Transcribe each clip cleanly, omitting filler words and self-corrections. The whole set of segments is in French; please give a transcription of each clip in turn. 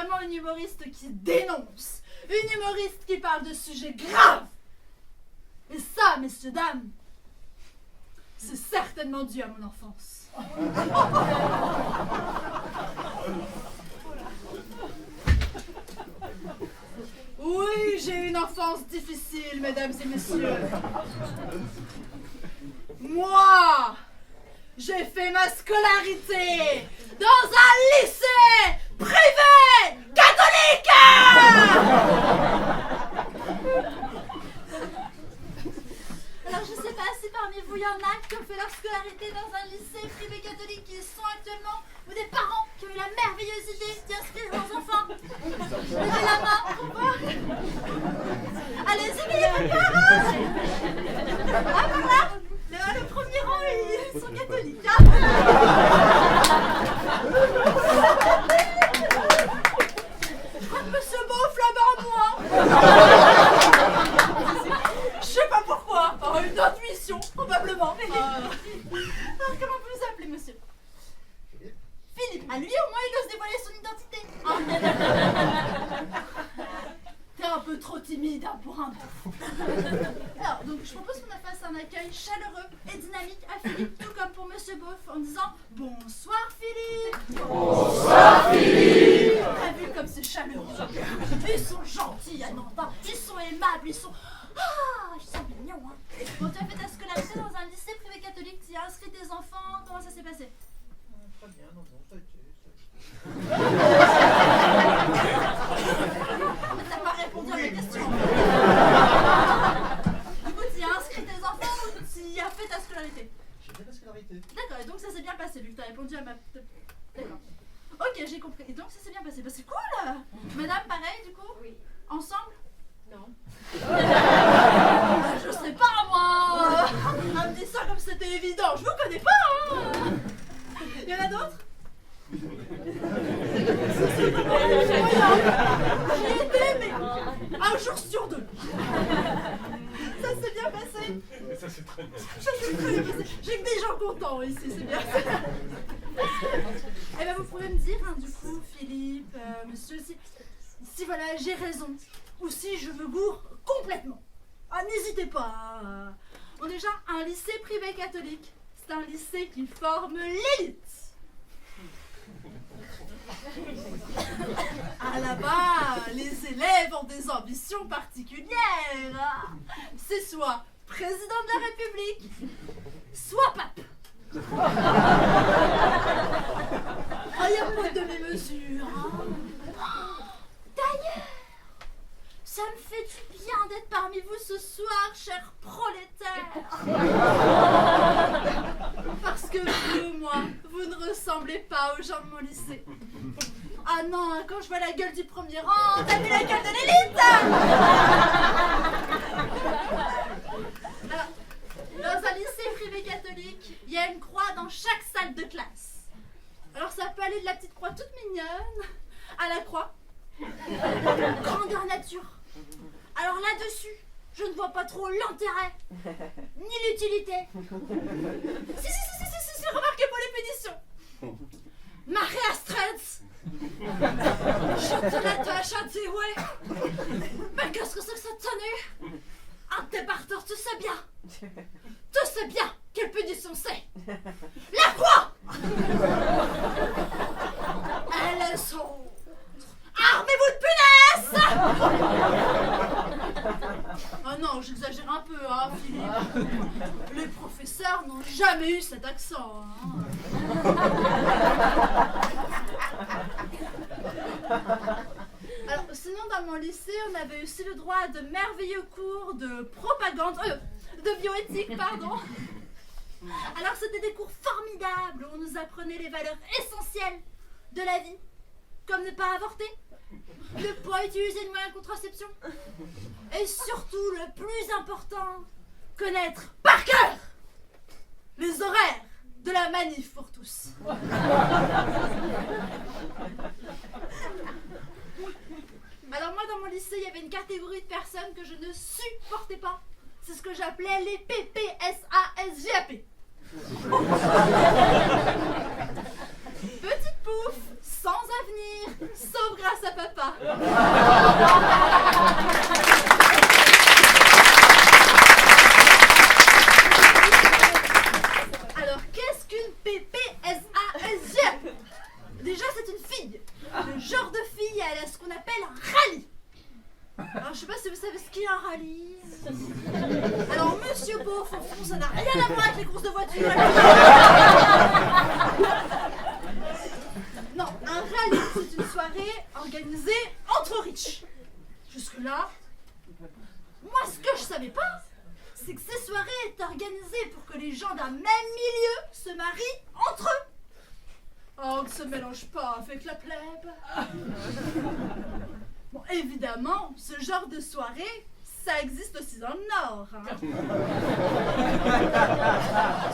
vraiment une humoriste qui dénonce, une humoriste qui parle de sujets graves. Et ça, messieurs, dames, c'est certainement dû à mon enfance. Oui, j'ai eu une enfance difficile, mesdames et messieurs. Moi, j'ai fait ma scolarité dans un lycée privé catholique. Alors je sais pas si parmi vous il y en a qui ont fait leur scolarité dans un lycée privé catholique qui y sont actuellement, ou des parents qui ont eu la merveilleuse idée d'y inscrire leurs enfants. Levez la main pour voir. Allez-y, mettez vos parents. Ah voilà, le premier rang ils sont catholiques. Hein. Je crois que Monsieur Beauf là-bas moi. Je sais pas pourquoi, par une intuition, probablement. Alors, comment vous vous appelez, monsieur? Philippe. À lui, au moins, il ose dévoiler son identité. T'es un peu trop timide hein, pour un Beauf. Alors, donc, je propose qu'on fasse un accueil chaleureux et dynamique à Philippe, tout comme pour monsieur Beauf, en disant « Bonsoir, Philippe !» Bonsoir, Philippe. T'as vu comme c'est chaleureux. Ils sont gentils à Nantin, ils sont aimables, ils sont... Ah, ils sont mignons, hein. Bon, tu as fait ta scolarité dans un lycée privé catholique, tu y as inscrit tes enfants, comment ça s'est passé? Très bien, non, ça a été. T'as pas répondu à ma question. Du coup, tu y as inscrit tes enfants ou tu y as fait ta scolarité? J'ai fait la scolarité. D'accord, et donc ça s'est bien passé, vu que t'as répondu à ma... D'accord. Ok, j'ai compris. Et donc ça s'est bien passé. Bah c'est cool. Madame, pareil, du coup? Oui. Ensemble? Non. Je sais pas, moi. Elle me dit ça comme si c'était évident. Je vous connais pas, hein. Il y en a d'autres? J'y étais, mais un jour sur deux. Ça s'est bien passé. Ça c'est très bien. Ça s'est très bien passé. J'ai que des gens contents ici, c'est bien. Eh ben vous pouvez me dire, hein, du coup, Philippe, monsieur, si voilà, j'ai raison, ou si je me gourre complètement. Ah, n'hésitez pas. Hein. Bon, déjà, un lycée privé catholique, c'est un lycée qui forme l'élite. Ah là-bas, les élèves ont des ambitions particulières. C'est soit président de la République, soit pape. Ah, il y a pas de demi-mesure. Hein. D'ailleurs, ça me fait du bien d'être parmi vous ce soir, chers prolétaires. Parce que vous, moi, vous ne ressemblez pas aux gens de mon lycée. Ah non, quand je vois la gueule du premier rang, t'as vu la gueule de l'élite? Alors, dans un lycée privé catholique, il y a une croix dans chaque salle de classe. Alors ça peut aller de la petite croix toute mignonne à la croix grandeur nature. Alors là-dessus, je ne vois pas trop l'intérêt ni l'utilité. Si, remarquez pour les pétitions. Marie Astrid, je te la tâche à dire ouais. Mais qu'est-ce que c'est que cette tenue? Un débarqueur, tu sais bien quelle pétition c'est. La croix. Elle est sombre. Armez-vous de punaises. Oh non, j'exagère un peu, hein, Philippe. Les professeurs n'ont jamais eu cet accent. Hein. Alors, sinon, dans mon lycée, on avait aussi le droit à de merveilleux cours de propagande, de bioéthique, pardon. Alors, c'était des cours formidables où on nous apprenait les valeurs essentielles de la vie, comme ne pas avorter, ne pas utiliser de moyens de contraception, et surtout, le plus important, connaître par cœur les horaires de la manif pour tous. Alors moi, dans mon lycée, il y avait une catégorie de personnes que je ne supportais pas. C'est ce que j'appelais les PPSASGAP. Petite pouffe, sans avenir, sauf grâce à papa. Alors, qu'est-ce qu'une PPSASG? Déjà, c'est une fille. Le genre de fille, elle a ce qu'on appelle un rallye. Alors, je sais pas si vous savez ce qu'est un rallye. Alors, monsieur Beauf, au fond, ça n'a rien à voir avec les courses de voiture. Non, un rallye, c'est une soirée organisée entre riches. Jusque-là, moi, ce que je savais pas, c'est que ces soirées étaient organisées pour que les gens d'un même milieu se marient entre eux. Oh, on ne se mélange pas avec la plèbe. Bon, évidemment, ce genre de soirée, ça existe aussi dans le Nord. Hein.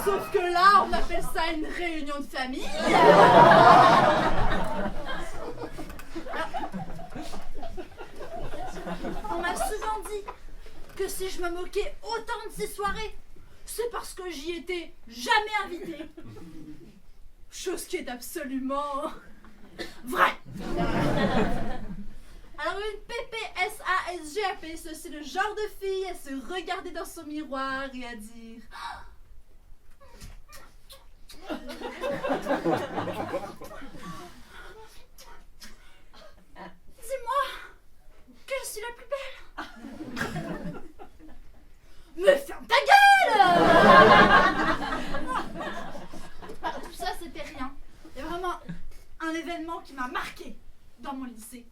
Sauf que là, on appelle ça une réunion de famille. Alors, on m'a souvent dit que si je me moquais autant de ces soirées, c'est parce que j'y étais jamais invitée. Chose qui est absolument vraie. Alors une PPSASG appelle ceci le genre de fille à se regarder dans son miroir et à dire dis-moi que je suis la plus belle. Mais ferme ta gueule. Tout ça c'était rien. Il y a vraiment un événement qui m'a marqué dans mon lycée.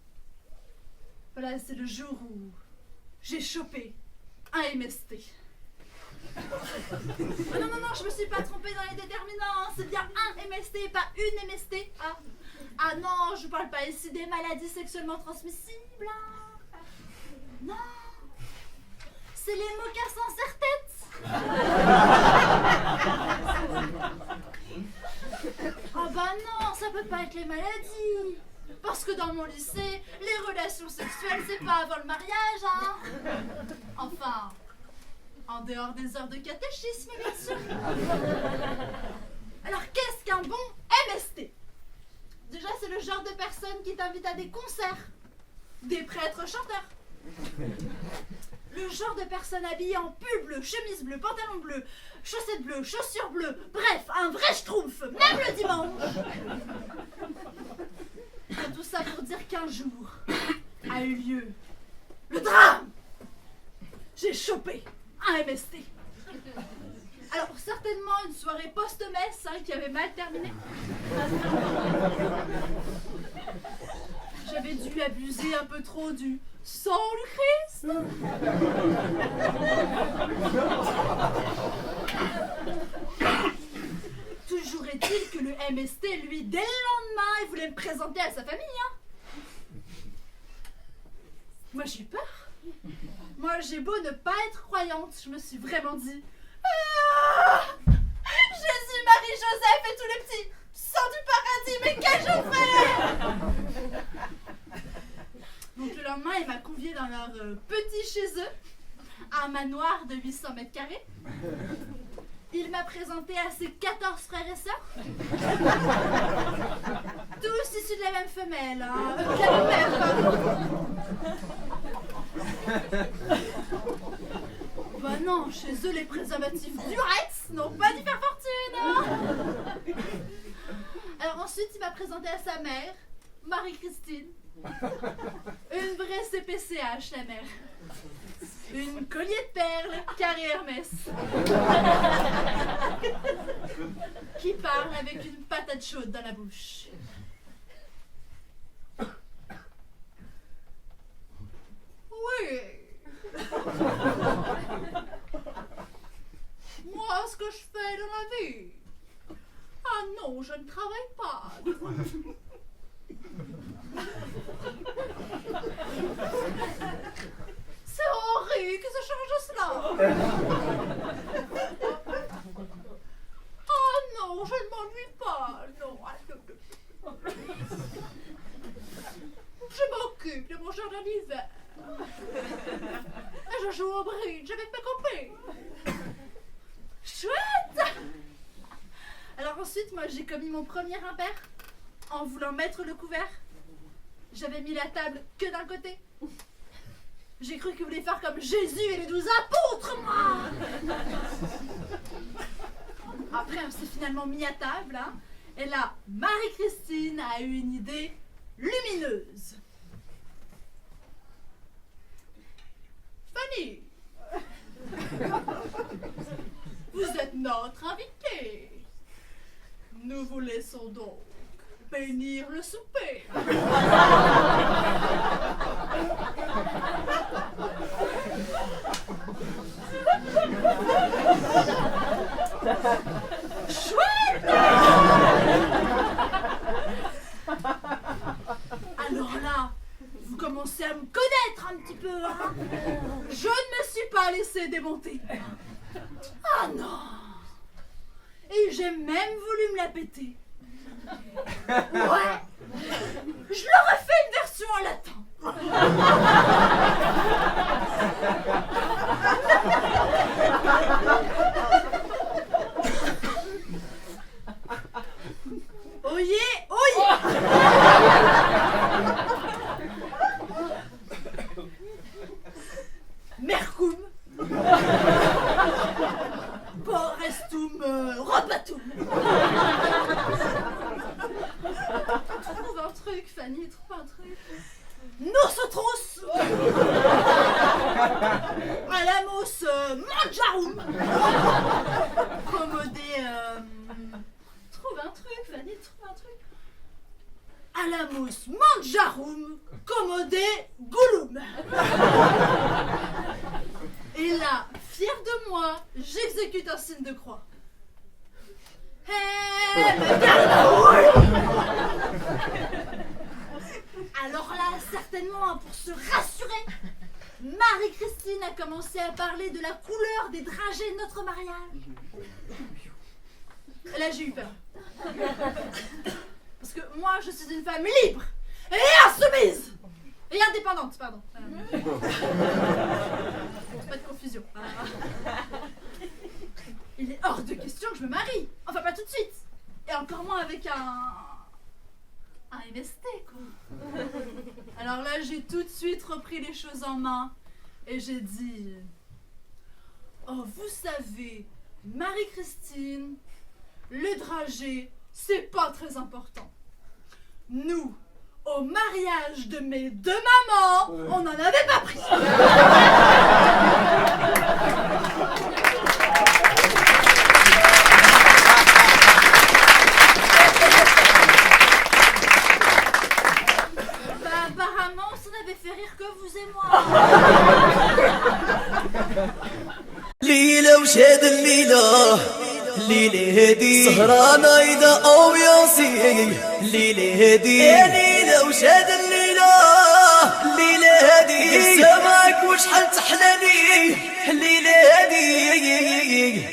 Voilà, c'est le jour où j'ai chopé un MST. Oh non, je me suis pas trompée dans les déterminants, c'est bien un MST, pas une MST. Ah non, je parle pas ici des maladies sexuellement transmissibles. Non, c'est les mocassins serre-tête. Ah bah non, ça peut pas être les maladies. Parce que dans mon lycée, les relations sexuelles, c'est pas avant le mariage, hein. Enfin, en dehors des heures de catéchisme, bien sûr. Alors, qu'est-ce qu'un bon MST? Déjà, c'est le genre de personne qui t'invite à des concerts, des prêtres chanteurs. Le genre de personne habillée en pull bleu, chemise bleue, pantalon bleu, chaussettes bleues, chaussures bleues, bref, un vrai schtroumpf, même le dimanche. Et tout ça pour dire qu'un jour a eu lieu le drame. J'ai chopé un MST. Alors certainement une soirée post-messe qui avait mal terminé. J'avais dû abuser un peu trop du sang du Christ. Toujours est-il que le MST, lui, dès le lendemain, il voulait me présenter à sa famille. Hein. Moi, j'ai eu peur. Moi, j'ai beau ne pas être croyante, je me suis vraiment dit Jésus, Marie, Joseph et tous les petits sang du paradis, mais qu'ai-je fait? Donc le lendemain, il m'a convié dans leur petit chez eux, un manoir de 800 mètres carrés. Il m'a présenté à ses 14 frères et sœurs. Tous issus de la même femelle, hein. De la même mère, pardon. Bah non, chez eux, les préservatifs Durex n'ont pas dû faire fortune, hein. Alors ensuite, il m'a présenté à sa mère, Marie-Christine. Une vraie CPCH, la mère. Une collier de perles, carré Hermès. Qui parle avec une patate chaude dans la bouche. Oui. Moi, ce que je fais dans la vie. Ah non, je ne travaille pas. C'est Henri qui se change cela. Oh non, je ne m'ennuie pas. Non. Je m'occupe de mon jardin d'hiver. Et je joue au bridge avec mes copines. Chouette. Alors ensuite, moi j'ai commis mon premier impair en voulant mettre le couvert j'avais mis la table que d'un côté. J'ai cru qu'il voulait faire comme Jésus et les 12 apôtres, moi. Après, on s'est finalement mis à table, hein, et là, Marie-Christine a eu une idée lumineuse. Fanny, vous êtes notre invitée. Nous vous laissons donc bénir le souper. Chouette! Alors là, vous commencez à me connaître un petit peu, hein? Je ne me suis pas laissée démonter. Ah non! Et j'ai même voulu me la péter. Ouais! Je leur ai fait une version en latin. Oyez, oyez! Mercum, Porestum, Robatum. Trouve un truc, Fanny, trouve un truc. Nosotros, Alamos, Manjarum. Commodé, trouve un truc, Fanny, trouve un truc. Alamos, Manjarum, Commodé, Goulum. Et là, fier de moi, j'exécute un signe de croix. Alors là, certainement, pour se rassurer, Marie-Christine a commencé à parler de la couleur des dragées de notre mariage. Là, j'ai eu peur. Parce que moi, je suis une femme libre et insoumise. Et indépendante, pardon. Pas de confusion. Il est hors de question que je me marie. Enfin, pas tout de suite. Et encore moins avec un MST, quoi. Alors là, j'ai tout de suite repris les choses en main. Et j'ai dit... Oh, vous savez, Marie-Christine, les dragées, c'est pas très important. Nous, au mariage de mes deux mamans, on n'en avait pas pris. Bah, apparemment, ça n'avait fait rire que vous et moi. ليلة وشاد الليلة الليلة هادي سهرانة إذا أو ياسي الليلة هادي يا ليلة وشاد الليلة الليلة هادي سماك وشحال تحلالي الليلة هادي